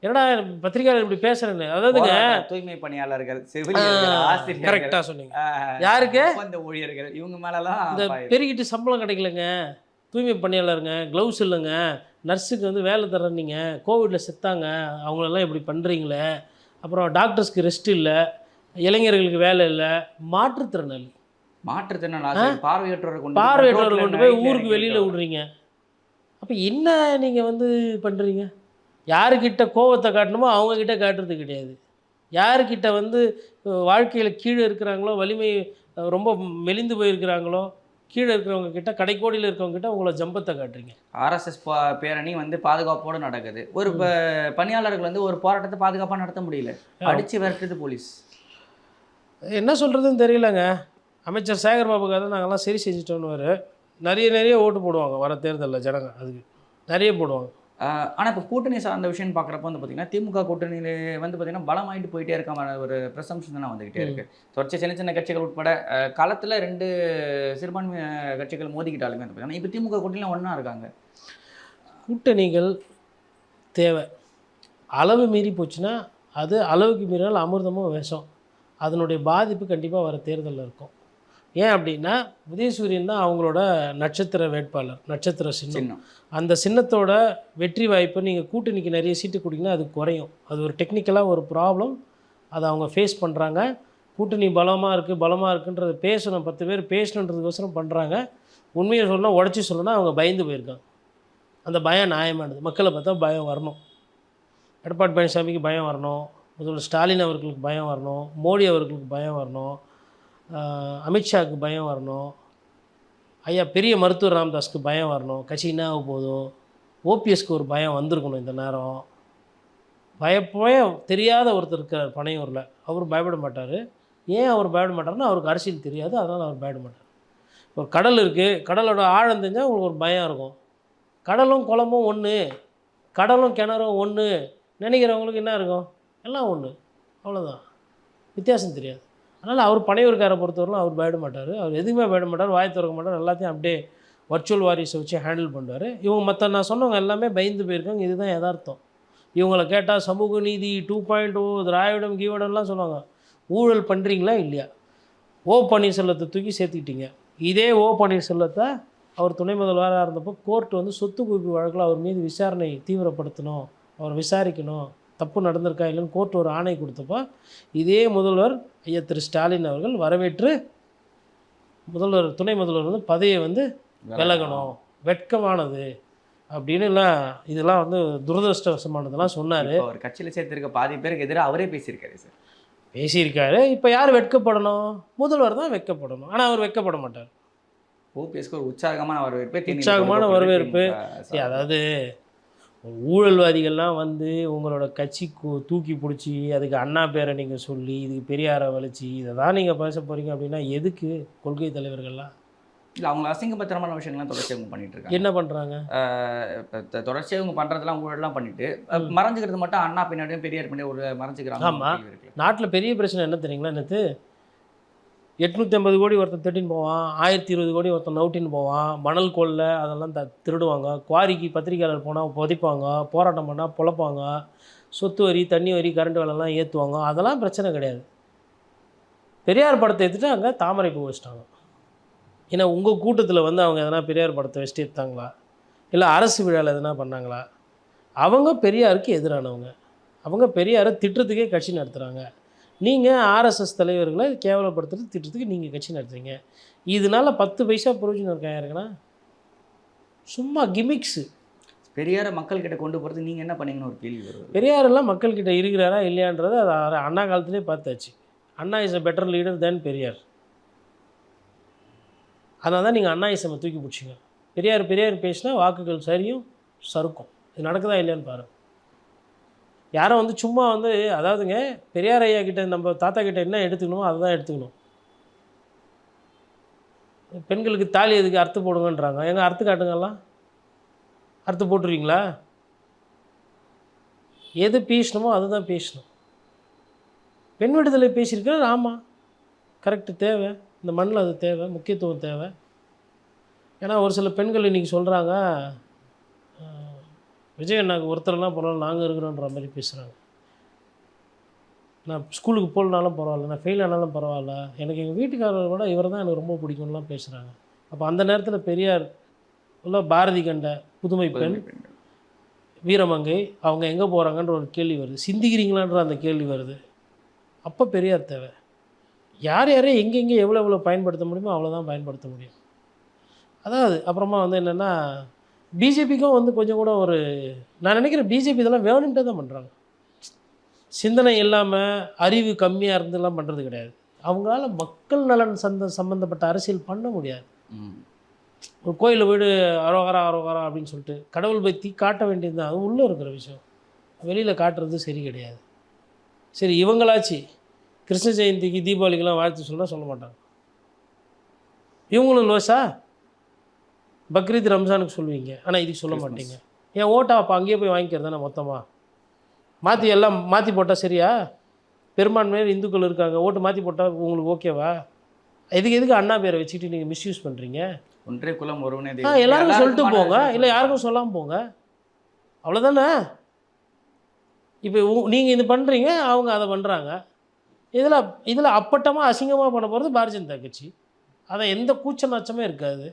என்னடா பத்திரிகையாளர் இப்படி பேசுகிறேன்னு. அதாவதுங்க, தூய்மை பணியாளர்கள், செவிலியர்கள், ஆசிரியர்கள், கரெக்டாக சொன்னீங்க. யாருக்கு? அந்த ஊழியர்கள், இவங்க மேலெல்லாம் இந்த பெருகிட்டு சம்பளம் கிடைக்கலங்க, தூய்மை பணியாளருங்க, க்ளவுஸ் இல்லைங்க, நர்ஸுக்கு வந்து வேலை தர்றீங்க, கோவிடில் செத்தாங்க, அவங்களெல்லாம் இப்படி பண்ணுறீங்களே, அப்புறம் டாக்டர்ஸ்க்கு ரெஸ்ட் இல்லை, இளைஞர்களுக்கு வேலை இல்லை, மாற்றுத்திறனாளி பார்வையற்றோரை கொண்டு போய் ஊருக்கு வெளியில் விடுறீங்க. அப்போ என்ன நீங்கள் வந்து பண்ணுறீங்க? யாருக்கிட்ட கோவத்தை காட்டணுமோ அவங்கக்கிட்ட காட்டுறது கிடையாது. யாருக்கிட்ட வந்து வாழ்க்கையில் கீழே இருக்கிறாங்களோ, வலிமை ரொம்ப மெலிந்து போயிருக்கிறாங்களோ, கீழே இருக்கிறவங்க கிட்ட, கடைக்கோடியில் இருக்கிறவங்க கிட்ட உங்களை ஜம்பத்தை காட்டுறீங்க. ஆர்எஸ்எஸ் பேரணி வந்து பாதுகாப்போடு நடக்குது. ஒரு பணியாளர்கள் வந்து ஒரு போராட்டத்தை பாதுகாப்பாக நடத்த முடியல, அடித்து விரட்டுது போலீஸ். என்ன சொல்கிறதுன்னு தெரியலங்க. அமைச்சர் சேகர் பாபு கதை நாங்கள்லாம் சரி செஞ்சுட்டோன்னு நிறைய ஓட்டு போடுவாங்க வர தேர்தலில் ஜனங்க, அதுக்கு நிறைய போடுவாங்க. ஆனால் இப்போ கூட்டணி சார்ந்த விஷயம் பார்க்குறப்ப வந்து பார்த்திங்கன்னா திமுக கூட்டணியில் வந்து பார்த்திங்கன்னா பலமாயிட்டு போயிட்டே இருக்க ஒரு ப்ரெசம்ஷன் தான் வந்துக்கிட்டே இருக்குது. தொடர்ச்சி சின்ன சின்ன கட்சிகள் உட்பட களத்தில் 2 சிறுபான்மை கட்சிகள் மோதிக்கிட்டாலுமே வந்து பார்த்திங்கன்னா இப்போ திமுக கூட்டணியில் ஒன்றா இருக்காங்க. கூட்டணிகள் தேவை. அளவு மீறி போச்சுன்னா அது அளவுக்கு மீறினால் அமிர்தமும் விஷம். அதனுடைய பாதிப்பு கண்டிப்பாக வர தேர்தலில் இருக்கும். ஏன் அப்படின்னா உதயசூரியன் தான் அவங்களோட நட்சத்திர வேட்பாளர், நட்சத்திர சின்னம். அந்த சின்னத்தோட வெற்றி வாய்ப்பு நீங்கள் கூட்டணிக்கு நிறைய சீட்டு கொடுத்தீங்கன்னா அது குறையும். அது ஒரு டெக்னிக்கலாக ஒரு ப்ராப்ளம், அதை அவங்க ஃபேஸ் பண்ணுறாங்க. கூட்டணி பலமாக இருக்குன்றதை பேசணும், 10 பேர் பேசணுன்றதுக்கோசரம் பண்ணுறாங்க. உண்மையை சொல்லணும், உடச்சி சொல்லணும்னா அவங்க பயந்து போயிருக்காங்க. அந்த பயம் நியாயமானது. மக்களை பார்த்தா பயம் வரணும். எடப்பாடி பழனிசாமிக்கு பயம் வரணும், முதல்வர் ஸ்டாலின் அவர்களுக்கு பயம் வரணும், மோடி அவர்களுக்கு பயம் வரணும், அமித்ஷாவுக்கு பயம் வரணும், ஐயா பெரிய மருத்துவர் ராமதாஸ்க்கு பயம் வரணும். கட்சி என்ன ஆக போதோ, ஓபிஎஸ்க்கு ஒரு பயம் வந்திருக்கணும். இந்த நேரம் பயம் தெரியாத ஒருத்தர் இருக்கார் பனையூரில், அவர் பயப்பட மாட்டார். ஏன் அவர் பயப்பட மாட்டார்னா அவருக்கு அரசியல் தெரியாது, அதனால் அவர் பயப்பட மாட்டார். ஒரு கடல் இருக்குது, கடலோட ஆழம் தெரிஞ்சால் உங்களுக்கு ஒரு பயம் இருக்கும். கடலும் குளமும் ஒன்று, கடலும் கிணறும் ஒன்று நினைக்கிறவங்களுக்கு என்ன இருக்கும், எல்லாம் ஒன்று, அவ்வளோதான், வித்தியாசம் தெரியாது. அதனால் அவர் பனையூர்காரை பொறுத்தவரைக்கும் அவர் பயப்பட மாட்டார். அவர் எதுவுமே பயப்பட மாட்டார், வாய் திறக்க மாட்டார், எல்லாத்தையும் அப்படியே வர்ச்சுவல் வாரிஸை வச்சு ஹேண்டில் பண்ணுவார். இவங்க மற்ற நான் சொன்னவங்க எல்லாமே பயந்து போயிருக்காங்க. இதுதான் யதார்த்தம். இவங்களை கேட்டால் சமூக நீதி 2.0 திராவிடம் கீவிடம்லாம் சொல்லுவாங்க. ஊழல் பண்ணுறீங்களா இல்லையா? பன்னீர்செல்வத்தை தூக்கி சேர்த்துக்கிட்டீங்க. இதே பன்னீர்செல்வத்தை அவர் துணை முதல்வராக இருந்தப்போ கோர்ட் வந்து சொத்து குவிப்பு வழக்கில் அவர் மீது விசாரணை தீவிரப்படுத்தணும், அவர் விசாரிக்கணும், தப்பு நடந்திருக்கா இல்லைன்னு கோர்ட் ஒரு ஆணை கொடுத்தப்போ இதே முதல்வர் ஐயா திரு ஸ்டாலின் அவர்கள் வரவேற்று துணை முதல்வர் வந்து பதவியை வந்து விலகணும், வெட்கமானது அப்படின்னு இதெல்லாம் வந்து துரதிருஷ்டவசமானதெல்லாம் சொன்னார். அவர் கட்சியில் சேர்த்திருக்க பாதி பேருக்கு எதிராக அவரே பேசியிருக்காரு. இப்போ யார் வெட்கப்படணும்? முதல்வர் தான் வெட்கப்படணும். ஆனால் அவர் வெட்கப்பட மாட்டார். ஓபிஎஸ்க்கு ஒரு உற்சாகமான வரவேற்பு. அதாவது ஊழல்வாதிகள்லாம் வந்து உங்களோட கட்சி தூக்கி பிடிச்சி அதுக்கு அண்ணா பேரை நீங்கள் சொல்லி இதுக்கு பெரியாரை வலிச்சு இதை தான் நீங்கள் பேச போகிறீங்க அப்படின்னா எதுக்கு? கொள்கை தலைவர்கள்லாம் இல்லை, அவங்க அசிங்கபத்திரமான விஷயங்கள்லாம் தொடர்ச்சி அவங்க பண்ணிட்டு இருக்காங்க. என்ன பண்ணுறாங்க? தொடர்ச்சியாக அவங்க பண்ணுறதெல்லாம் ஊழல்லாம் பண்ணிட்டு மறைஞ்சிக்கிறது மட்டும் அண்ணா பின்னாடியும் பெரியார் பின்னாடி ஒரு மறைஞ்சிக்கிறாங்க. ஆமாம், நாட்டில் பெரிய பிரச்சனை என்ன தெரியுங்களா? நேற்று 850 கோடி ஒருத்தன் திருட்டின்னு போவான், 1020 கோடி ஒருத்தன் நவுட்டின்னு போவான், மணல் கொள்ள அதெல்லாம் திருடுவாங்க, குவாரிக்கு பத்திரிக்கையாளர் போனால் புதைப்பாங்க, போராட்டம் பண்ணால் பொழப்பாங்க, சொத்து வரி, தண்ணி வரி, கரண்ட் வேலைலாம் ஏற்றுவாங்க. அதெல்லாம் பிரச்சனை கிடையாது. பெரியார் படத்தை எடுத்துகிட்டு அங்கே தாமரை பூ வச்சிட்டாங்க. ஏன்னா உங்கள் கூட்டத்தில் வந்து அவங்க எதனா பெரியார் படத்தை வச்சுட்டு எடுத்தாங்களா, இல்லை அரசு விழாவில் எதனா பண்ணாங்களா? அவங்க பெரியாருக்கு எதிரானவங்க, அவங்க பெரியாரை திட்டத்துக்கே கட்சி நடத்துகிறாங்க. நீங்கள் ஆர்எஸ்எஸ் தலைவர்களை கேவலப்படுத்துறது திட்டத்துக்கு நீங்கள் கட்சி நடத்துறீங்க. இதனால் 10 பைசா பிரயோஜனம் இருக்கா இருக்குன்னா? சும்மா கிமிக்ஸு. பெரியாரை மக்கள்கிட்ட கொண்டு போகிறது நீங்கள் என்ன பண்ணீங்கன்னு ஒரு கேள்வி வருது. பெரியாரெல்லாம் மக்கள்கிட்ட இருக்கிறாரா இல்லையான்றது அது அண்ணா காலத்திலே பார்த்தாச்சு. அண்ணா இஸ் அ பெட்டர் லீடர் தேன் பெரியார். அதனால தான் நீங்கள் அண்ணாயிசமை தூக்கி பிடிச்சிங்க. பெரியார் பேசினா வாக்குகள் சரியும் சறுக்கும். இது நடக்குதா இல்லையான்னு பாருங்கள். யாரும் வந்து சும்மா வந்து அதாவதுங்க பெரியார் ஐயா கிட்ட நம்ம தாத்தா கிட்ட என்ன எடுத்துக்கணுமோ அதை தான் எடுத்துக்கணும். பெண்களுக்கு தாலி எதுக்கு அறுத்து போடுங்கன்றாங்க. எங்கே அறுத்து காட்டுங்கலாம், அறுத்து போட்டுருவீங்களா? எது பேசணுமோ அதுதான் பேசணும். பெண் விடுதலை பேசியிருக்காரு, ஆமாம் கரெக்டு, தேவை, இந்த மண்ணில் அது தேவை, முக்கியத்துவம் தேவை. ஏன்னா ஒரு சில பெண்கள் இன்றைக்கி சொல்கிறாங்க விஜய் அண்ணாக்கு ஒருத்தரெல்லாம் பரவாயில்ல நாங்கள் இருக்கிறோன்ற மாதிரி பேசுகிறாங்க. நான் ஸ்கூலுக்கு போகலனாலும் பரவாயில்ல, நான் ஃபெயில் ஆனாலும் பரவாயில்ல, எனக்கு எங்கள் வீட்டுக்காரரை விட இவர் தான் எனக்கு ரொம்ப பிடிக்கும்லாம் பேசுகிறாங்க. அப்போ அந்த நேரத்தில் பெரியார் உள்ள பாரதி கண்ட புதுமை பெண் வீரமங்கை அவங்க எங்கே போகிறாங்கன்ற ஒரு கேள்வி வருது, சிந்திக்கிறீங்களான்ற அந்த கேள்வி வருது. அப்போ பெரியார் தேவை. யார் யாரையும் எங்கெங்கே எவ்வளோ எவ்வளோ பயன்படுத்த முடியுமோ அவ்வளோதான் பயன்படுத்த முடியும். அதாவது அப்புறமா வந்து என்னென்னா பிஜேபிக்கும் வந்து கொஞ்சம் கூட ஒரு நான் நினைக்கிறேன் பிஜேபி இதெல்லாம் வேணும்ட்டே தான் பண்ணுறாங்க. சிந்தனை இல்லாமல் அறிவு கம்மியாக இருந்தெல்லாம் பண்ணுறது கிடையாது. அவங்களால மக்கள் நலன் சம்மந்தப்பட்ட அரசியல் பண்ண முடியாது. ஒரு கோயிலில் வீடு அரோகரா அரோகரா அப்படின்னு சொல்லிட்டு கடவுள் பற்றி காட்ட வேண்டியது தான், அது உள்ளே இருக்கிற விஷயம். வெளியில் காட்டுறது சரி கிடையாது. சரி இவங்களாச்சு கிருஷ்ண ஜெயந்திக்கு தீபாவளிக்கெலாம் வாழ்த்து சொல்ல மாட்டாங்க. இவங்களும் லோஸா பக்ரீத் ரம்ஜானுக்கு சொல்லுவீங்க, ஆனால் இதுக்கு சொல்ல மாட்டீங்க. என் ஓட்டா அப்போ அங்கேயே போய் வாங்கிக்கிறது தானே மொத்தமாக மாற்றி எல்லாம் மாற்றி போட்டால் சரியா? பெரும்பான்மையாக இந்துக்கள் இருக்காங்க, ஓட்டு மாற்றி போட்டால் உங்களுக்கு ஓகேவா? எதுக்கு அண்ணா பேரை வச்சுக்கிட்டு நீங்கள் மிஸ்யூஸ் பண்ணுறீங்க? ஒன்றே குலம் ஒருவனே எல்லாருக்கும் சொல்லிட்டு போங்க, இல்லை யாருக்கும் சொல்லாமல் போங்க, அவ்வளோதானே. இப்போ நீங்கள் இது பண்ணுறீங்க, அவங்க அதை பண்ணுறாங்க. இதில் அப்பட்டமாக அசிங்கமாக பண்ண போகிறது பாரதிய ஜனதா கட்சி. அதை எந்த கூச்ச நாச்சமே இருக்காது.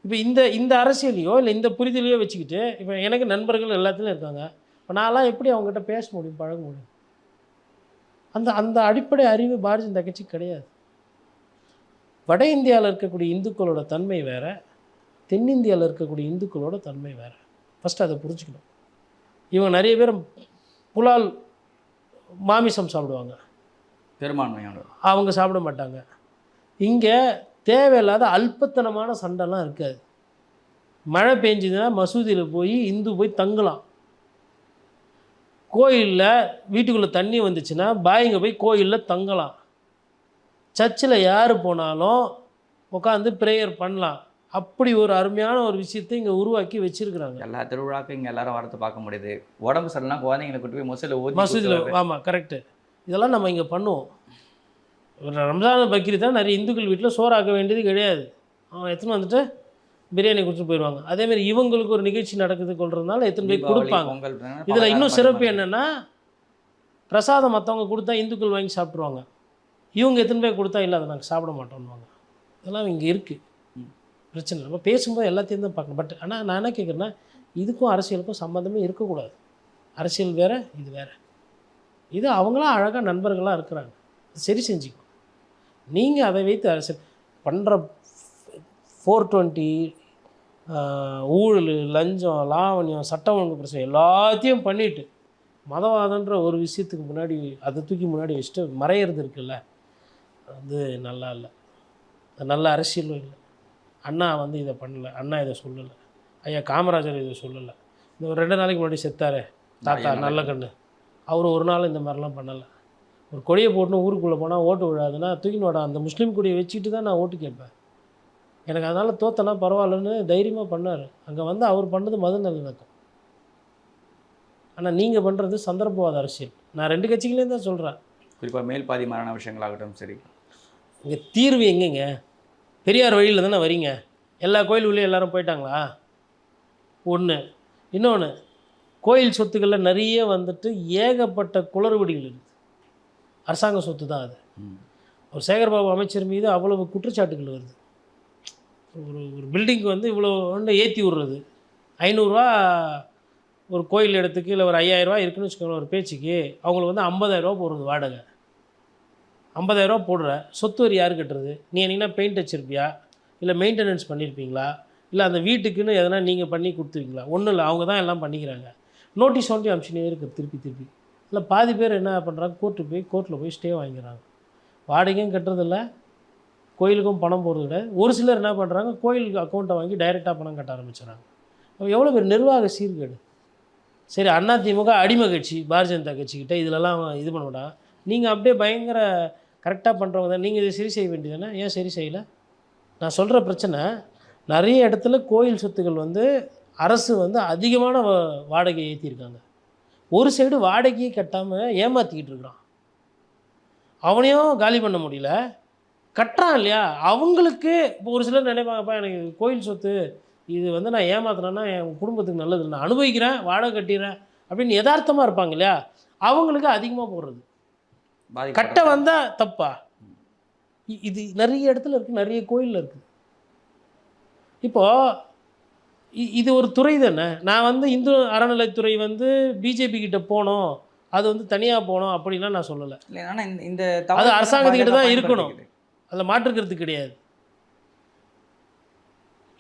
இப்போ இந்த அரசியலையோ இல்லை இந்த புரிதலையோ வச்சுக்கிட்டு இப்போ எனக்கு நண்பர்கள் எல்லாத்துலேயும் இருக்காங்க. இப்போ நான்லாம் எப்படி அவங்ககிட்ட பேச முடியும், பழக முடியும்? அந்த அடிப்படை அறிவு பாரதிய ஜனதா கட்சி கிடையாது. வட இந்தியாவில் இருக்கக்கூடிய இந்துக்களோட தன்மை வேறு, தென்னிந்தியாவில் இருக்கக்கூடிய இந்துக்களோட தன்மை வேறு. ஃபஸ்ட்டு அதை புரிஞ்சுக்கணும். இவங்க நிறைய பேர் புலால் மாமிசம் சாப்பிடுவாங்க, பெரும்பான்மையான அவங்க சாப்பிட மாட்டாங்க. இங்கே தேவையில்லாத அல்பத்தனமான சண்டைலாம் இருக்காது. மழை பெஞ்சுதுன்னா மசூதியில் போய் இந்து போய் தங்கலாம். கோயிலில் வீட்டுக்குள்ளே தண்ணி வந்துச்சுன்னா பாய்ங்க போய் கோயிலில் தங்கலாம். சர்ச்சில் யார் போனாலும் உட்காந்து ப்ரேயர் பண்ணலாம். அப்படி ஒரு அருமையான ஒரு விஷயத்தை இங்கே உருவாக்கி வச்சுருக்குறாங்க. எல்லா திருவிழாக்கும் இங்கே எல்லாரும் வரத்தை பார்க்க முடியுது. உடம்பு சரியில்லைனா குழந்தைங்களை கூட்டு போய் மசூதியில் ஆமாம் கரெக்டு. இதெல்லாம் நம்ம இங்கே பண்ணுவோம். ரம்ஜான் பக்ரீத் தான் நிறைய இந்துக்கள் வீட்டில் சோறாக்க வேண்டியது கிடையாது. அவன் எத்தனை வந்துட்டு பிரியாணி கொடுத்துட்டு போயிடுவாங்க. அதேமாதிரி இவங்களுக்கு ஒரு நிகழ்ச்சி நடக்குது கொள்றதுனால எத்தனை போய் கொடுப்பாங்க. இதில் இன்னும் சிறப்பு என்னென்னா பிரசாதம் மற்றவங்க கொடுத்தா இந்துக்கள் வாங்கி சாப்பிட்ருவாங்க, இவங்க எத்தனை போய் கொடுத்தா இல்லை அதை நாங்கள் சாப்பிட மாட்டோம்னுவாங்க. இதெல்லாம் இங்கே இருக்குது பிரச்சனை. நம்ம பேசும்போது எல்லாத்தையும் தான் பார்க்கணும். பட் ஆனால் நான் என்ன கேட்குறேன்னா இதுக்கும் அரசியலுக்கும் சம்மந்தமே இருக்கக்கூடாது. அரசியல் வேறு, இது வேறு. இது அவங்களாம் அழகாக நண்பர்களாக இருக்கிறாங்க, சரி செஞ்சுக்கணும். நீங்கள் அதை வைத்து அரசியல் பண்ணுற 420 ஊழல், லஞ்சம், லாவணியம், சட்டம் ஒழுங்கு பிரச்சனை எல்லாத்தையும் பண்ணிவிட்டு மதவாதன்ற ஒரு விஷயத்துக்கு முன்னாடி அதை தூக்கி முன்னாடி வச்சுட்டு மறையிறது இருக்குல்ல, அது நல்லா இல்லை. அது நல்ல அரசியலும் இல்லை. அண்ணா வந்து இதை பண்ணலை, அண்ணா இதை சொல்லலை, ஐயா காமராஜர் இதை சொல்லலை. இந்த ஒரு 2 நாளைக்கு முன்னாடி செத்தாரே தாத்தா நல்ல கண்ணு, அவர் ஒரு நாள் இந்த மாதிரிலாம் பண்ணலை. ஒரு கொடியை போட்டுன்னு ஊருக்குள்ளே போனால் ஓட்டு விழாதுன்னா தூக்கின்னு வாடா, அந்த முஸ்லீம் கொடியை வச்சுட்டு தான் நான் ஓட்டு கேட்பேன், எனக்கு அதனால் தோத்தனா பரவாயில்லன்னு தைரியமாக பண்ணார். அங்கே வந்து அவர் பண்ணது மத நல்லிணக்கம். ஆனால் நீங்கள் பண்ணுறது சந்தர்ப்பவாத அரசியல். நான் 2 கட்சிகளையும் தான் சொல்கிறேன். குறிப்பாக மேல் பாதி மாறான விஷயங்களாகட்டும். சரி, இங்கே தீர்வு எங்கேங்க? பெரியார் வழியில் தானே வரீங்க. எல்லா கோயில் உள்ளே எல்லோரும் போயிட்டாங்களா? ஒன்று. இன்னொன்று, கோயில் சொத்துக்களில் நிறைய வந்துட்டு ஏகப்பட்ட குளறுபடிகள் இருக்குது. அரசாங்க சொத்து தான் அது. ஒரு சேகர்பாபு அமைச்சர் மீது அவ்வளவு குற்றச்சாட்டுகள் வருது. ஒரு பில்டிங்க்கு வந்து இவ்வளோ ஏற்றி விடுறது, 500 ரூபா ஒரு கோயில் இடத்துக்கு, இல்லை ஒரு 5000 ரூபா இருக்குன்னு வச்சுக்கோங்களேன் ஒரு பேச்சுக்கு, அவங்களுக்கு வந்து 50,000 ரூபா போடுறது வாடகை. 50,000 ரூபா போடுற சொத்து வரி யார் கட்டுறது? நீ என்னன்னா பெயிண்ட் வச்சுருப்பியா, இல்லை மெயின்டெனன்ஸ் பண்ணியிருப்பீங்களா, இல்லை அந்த வீட்டுக்குன்னு எதனா நீங்கள் பண்ணி கொடுத்துருவீங்களா? ஒன்றும் இல்லை, அவங்க தான் எல்லாம் பண்ணிக்கிறாங்க. நோட்டீஸ் ஒன்ட்டி அமிச்சினே இருக்குது திருப்பி. இல்லை பாதி பேர் என்ன பண்ணுறாங்க, கோர்ட்டில் போய் ஸ்டே வாங்கிக்கிறாங்க. வாடகையும் கட்டுறதில்ல, கோயிலுக்கும் பணம் போகிறது கிடையாது. ஒரு சிலர் என்ன பண்ணுறாங்க, கோயிலுக்கு அக்கௌண்ட்டை வாங்கி டைரெக்டாக பணம் கட்ட ஆரம்பிச்சிடறாங்க. எவ்வளோ பேர் நிர்வாக சீர்கேடு. சரி, அதிமுக அடிமை கட்சி பாரதிய ஜனதா கட்சிக்கிட்ட இதிலலாம் இது பண்ண மாட்டாங்க. நீங்கள் அப்படியே பயங்கர கரெக்டாக பண்ணுறவங்க தான், நீங்கள் இதை சரி செய்ய வேண்டியதுதானே, ஏன் சரி செய்யலை? நான் சொல்கிற பிரச்சனை, நிறைய இடத்துல கோயில் சொத்துக்கள் வந்து அரசு வந்து அதிகமான வாடகை ஏற்றிருக்காங்க. ஒரு சைடு வாடகையை கட்டாமல் ஏமாற்றிக்கிட்டு இருக்கிறான். அவனையும் காலி பண்ண முடியல, கட்டுறான் இல்லையா? அவங்களுக்கு இப்போ ஒரு சிலர் நினைப்பாங்கப்பா, எனக்கு கோயில் சொத்து இது வந்து நான் ஏமாத்தினேன்னா என் குடும்பத்துக்கு நல்லது, நான் அனுபவிக்கிறேன், வாடகை கட்டிடுறேன் அப்படின்னு யதார்த்தமாக இருப்பாங்க இல்லையா? அவங்களுக்கு அதிகமாக போடுறது. கட்ட வந்தால் தப்பா? இது நிறைய இடத்துல இருக்குது, நிறைய கோயிலில் இருக்குது. இப்போது இது ஒரு துறை தானே. நான் வந்து இந்து அறநிலைத்துறை வந்து பிஜேபி கிட்ட போனோம், அது வந்து தனியாக போனோம் அப்படின்லாம் நான் சொல்லலை. இல்லை ஆனால் இந்த அது தவறு அரசாங்கத்துக்கிட்ட தான் பாஜக இருக்கணும், பயன்படுத்திக்குது. அதில் மாற்றுக்கிறது கிடையாது.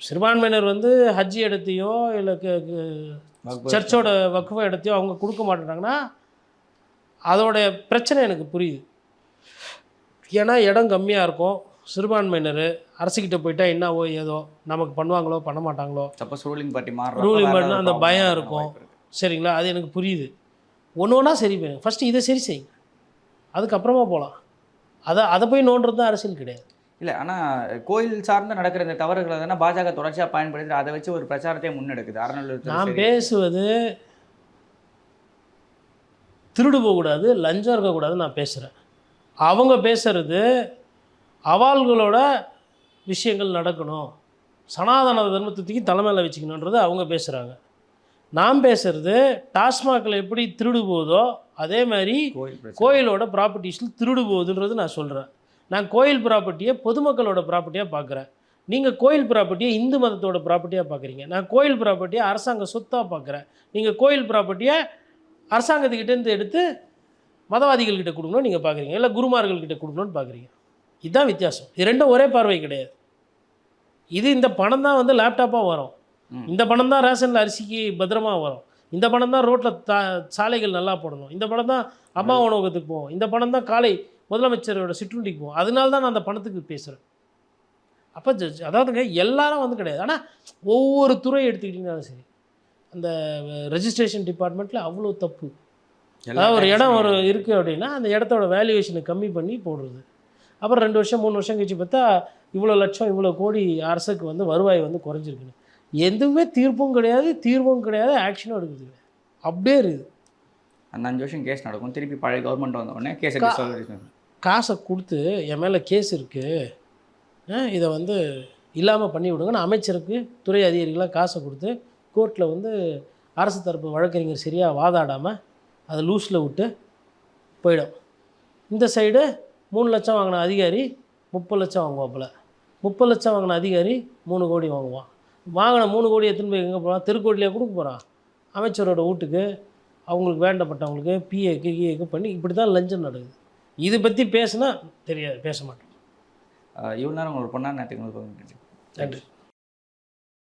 சிறுபான்மையினர் வந்து ஹஜ் இடத்தையோ இல்லை சர்ச்சோட வக்குவ இடத்தையோ அவங்க கொடுக்க மாட்டேறாங்கன்னா அதோடைய பிரச்சனை எனக்கு புரியுது. ஏன்னா இடம் கம்மியாக இருக்கும், சிறுபான்மையினர் அரசுக்கிட்ட போயிட்டா என்னவோ ஏதோ நமக்கு பண்ணுவாங்களோ பண்ண மாட்டாங்களோ, சப்போஸ் ரூலிங் பார்ட்டி ரூலிங் பண்ண அந்த பயம் இருக்கும். சரிங்களா, அது எனக்கு புரியுது. ஒன்று ஒன்றா சரி பண்ணுங்க, ஃபஸ்ட்டு இதை சரி செய்யுங்க, அதுக்கப்புறமா போகலாம். அதை போய் நோண்டுறது தான் அரசியல் கிடையாது. இல்லை ஆனால் கோயில் சார்ந்து நடக்கிற இந்த தவறுகளை தானே பாஜக தொடர்ச்சியாக பயன்படுத்தி அதை வச்சு ஒரு பிரச்சாரத்தை முன்னெடுக்குது. அறநிலையத்துறை நான் பேசுவது திருடு போகக்கூடாது, லஞ்சம் இருக்கக்கூடாதுன்னு நான் பேசுகிறேன். அவங்க பேசுகிறது அவாள்களோட விஷயங்கள் நடக்கணும், சனாதன தர்மத்துக்கு தலைமையில் வச்சுக்கணுன்றது அவங்க பேசுகிறாங்க. நான் பேசுகிறது டாஸ்மாகில் எப்படி திருடு போகுதோ அதே மாதிரி கோயிலோட ப்ராப்பர்ட்டிஸில் திருடு போகுதுன்றது நான் சொல்கிறேன். நான் கோயில் ப்ராப்பர்ட்டியை பொதுமக்களோட ப்ராப்பர்ட்டியாக பார்க்குறேன். நீங்கள் கோயில் ப்ராப்பர்ட்டியை இந்து மதத்தோட ப்ராப்பர்ட்டியாக பார்க்குறீங்க. நான் கோயில் ப்ராப்பர்ட்டியை அரசாங்க சொத்தாக பார்க்குறேன். நீங்கள் கோயில் ப்ராப்பர்ட்டியை அரசாங்கத்துக்கிட்டேருந்து எடுத்து மதவாதிகள்கிட்ட கொடுக்கணும்னு நீங்கள் பார்க்குறீங்க, இல்லை குருமார்கள்கிட்ட கொடுக்கணும்னு பார்க்குறீங்க. இதுதான் வித்தியாசம். இது ரெண்டும் ஒரே பார்வை கிடையாது. இந்த பணம் தான் வந்து லேப்டாப்பாக வரும், இந்த பணம் தான் ரேஷனில் அரிசிக்கு பத்திரமாக வரும், இந்த பணம் தான் ரோட்டில் சாலைகள் நல்லா போடணும், இந்த பணம் தான் அம்மா உணவகத்துக்கு போகும், இந்த பணம் தான் காலை முதலமைச்சரோட சிற்றுண்டிக்கு போகும். அதனால தான் நான் அந்த பணத்துக்கு பேசுகிறேன். அப்போ அதாவதுங்க எல்லாரும் வந்து கிடையாது. ஆனால் ஒவ்வொரு துறை எடுத்துக்கிட்டிங்கனாலும் சரி, அந்த ரெஜிஸ்ட்ரேஷன் டிபார்ட்மெண்ட்டில் அவ்வளோ தப்பு. அதாவது ஒரு இடம் இருக்குது அப்படின்னா அந்த இடத்தோட வேல்யூவேஷனை கம்மி பண்ணி போடுறது. அப்புறம் 2 வருஷம் 3 வருஷம் கழிச்சு பார்த்தா இவ்வளோ லட்சம் இவ்வளோ கோடி அரசுக்கு வந்து வருவாய் வந்து குறைஞ்சிருக்குன்னு. எதுவுமே தீர்ப்பும் கிடையாது, தீர்வும் கிடையாது, ஆக்ஷனும் எடுக்குது கிடையாது, அப்படியே இருக்குது. அந்த 5 வருஷம் கேஸ் நடக்கும், திருப்பி பழைய கவர்மெண்ட் வந்த உடனே கேஸ் காசை கொடுத்து என் மேலே கேஸ் இருக்குது, இதை வந்து இல்லாமல் பண்ணி விடுங்கன்னு அமைச்சருக்கு துறை அதிகாரிகளாக காசை கொடுத்து கோர்ட்டில் வந்து அரசு தரப்பு வழக்கறிஞர் சரியாக வாதாடாமல் அதை லூஸில் விட்டு போயிடும். இந்த சைடு 3 லட்சம் வாங்கின அதிகாரி 30 லட்சம் வாங்குவாப்பில், 30 லட்சம் வாங்கின அதிகாரி 3 கோடி வாங்குவான். வாங்கின 3 கோடி எத்தனை போய் எங்கே போகிறான்? தெருக்கோட்டிலேயே கொடுக்க போகிறான் அமைச்சரோட வீட்டுக்கு, அவங்களுக்கு வேண்டப்பட்டவங்களுக்கு பிஏக்கு பண்ணி. இப்படி தான் லஞ்சம் நடக்குது. இதை பற்றி பேசுனா தெரியாது, பேச மாட்டோம். இவ்வளோ நேரம் உங்களுக்கு பொண்ணா நேரத்துக்கு நன்றி.